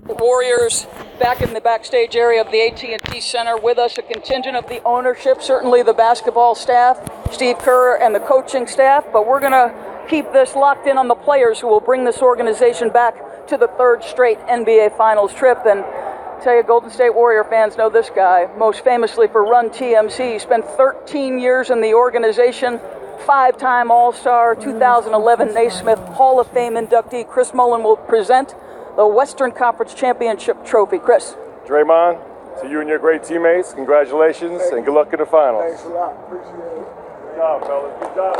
Warriors back in the backstage area of the AT&T Center. With us, a contingent of the ownership, certainly the basketball staff, Steve Kerr and the coaching staff, but we're going to keep this locked in on the players who will bring this organization back to the third straight NBA Finals trip. And I tell you, Golden State Warrior fans know this guy, most famously for Run TMC. He spent 13 years in the organization, five-time All-Star, 2011 Naismith Hall of Fame inductee. Chris Mullin will present the Western Conference Championship Trophy. Chris. Draymond, to you and your great teammates, congratulations and good luck in the finals. Thanks a lot. Appreciate it. Good job, fellas. Good job.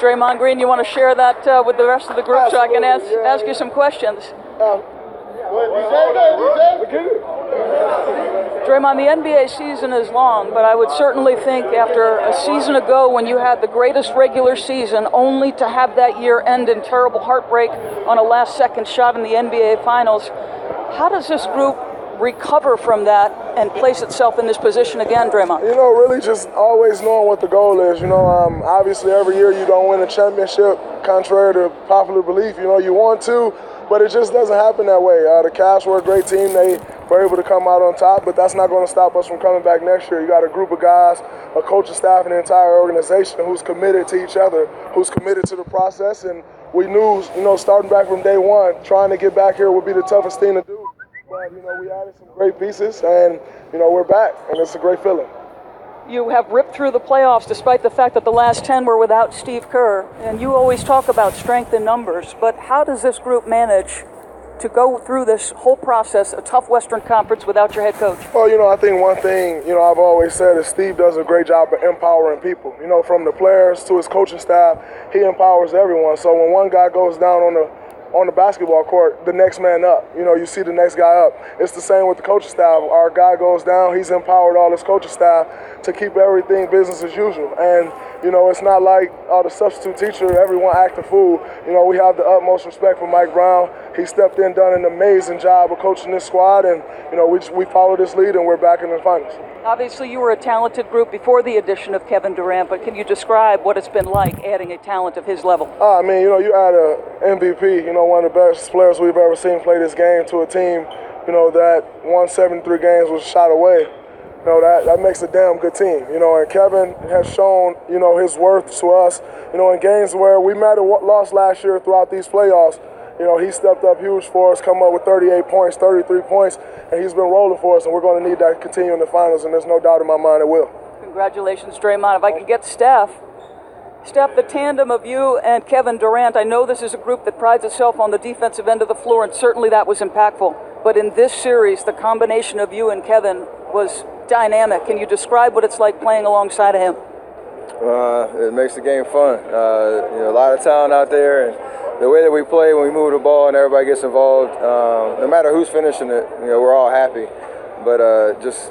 Draymond Green, you want to share that with the rest of the group? So I can ask you some questions? Draymond, the NBA season is long, but I would certainly think after a season ago when you had the greatest regular season, only to have that year end in terrible heartbreak on a last-second shot in the NBA Finals, how does this group recover from that and place itself in this position again, Draymond? You know, really just always knowing what the goal is. You know, obviously every year you don't win a championship, contrary to popular belief. You know, you want to, but it just doesn't happen that way. The Cavs were a great team. They were able to come out on top, but that's not going to stop us from coming back next year. You got a group of guys, a coaching staff, and the entire organization who's committed to each other, who's committed to the process, and we knew, you know, starting back from day one, trying to get back here would be the toughest thing to do. But, you know, we added some great pieces, and, you know, we're back, and it's a great feeling. You have ripped through the playoffs despite the fact that the last 10 were without Steve Kerr, and you always talk about strength in numbers, but how does this group manage to go through this whole process, a tough Western Conference, without your head coach? Well, you know, I think one thing, you know, I've always said is Steve does a great job of empowering people. You know, from the players to his coaching staff, he empowers everyone. So when one guy goes down on the basketball court, the next man up. You know, you see the next guy up. It's the same with the coaching staff. Our guy goes down, he's empowered all his coaching staff to keep everything business as usual. And, you know, it's not like the substitute teacher, everyone act a fool. You know, we have the utmost respect for Mike Brown. He stepped in, done an amazing job of coaching this squad, and, you know, we followed his lead, and we're back in the finals. Obviously, you were a talented group before the addition of Kevin Durant, but can you describe what it's been like adding a talent of his level? I mean, you know, you add a MVP, you know, one of the best players we've ever seen play this game to a team, you know, that won 73 games was shot away. You know, that makes a damn good team. You know, and Kevin has shown, you know, his worth to us, you know, in games where we might have lost last year throughout these playoffs. You know, he stepped up huge for us, come up with 38 points, 33 points, and he's been rolling for us, and we're going to need that to continue in the finals, and there's no doubt in my mind it will. Congratulations, Draymond. If I could get Steph, the tandem of you and Kevin Durant, I know this is a group that prides itself on the defensive end of the floor, and certainly that was impactful. But in this series, the combination of you and Kevin was dynamic. Can you describe what it's like playing alongside of him? It makes the game fun. You know, a lot of talent out there, and the way that we play when we move the ball and everybody gets involved, no matter who's finishing it, you know, we're all happy. But just,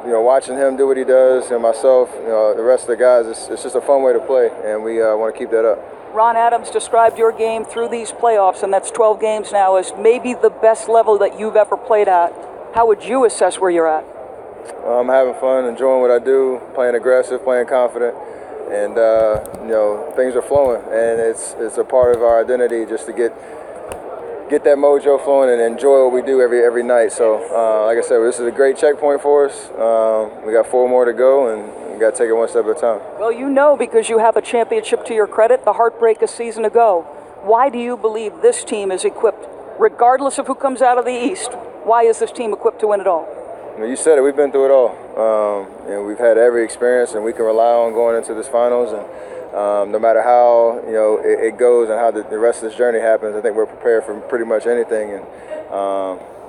you know, watching him do what he does, and myself, you know, the rest of the guys, it's just a fun way to play, and we want to keep that up. Ron Adams described your game through these playoffs, and that's 12 games now, as maybe the best level that you've ever played at. How would you assess where you're at? I'm having fun, enjoying what I do, playing aggressive, playing confident, and you know, things are flowing, and it's a part of our identity just to get that mojo flowing and enjoy what we do every night. So, like I said, this is a great checkpoint for us. We got 4 more to go, and we got to take it one step at a time. Well, you know, because you have a championship to your credit, the heartbreak a season ago. Why do you believe this team is equipped, regardless of who comes out of the East? Why is this team equipped to win it all? You said it. We've been through it all, and we've had every experience, and we can rely on going into this finals. And no matter how it goes and how the rest of this journey happens, I think we're prepared for pretty much anything. And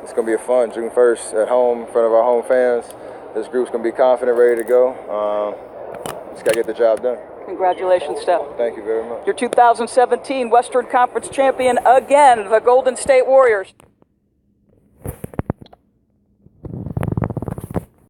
it's going to be a fun June 1st at home in front of our home fans. This group's going to be confident, ready to go. Just got to get the job done. Congratulations, Steph. Thank you very much. Your 2017 Western Conference champion again, the Golden State Warriors.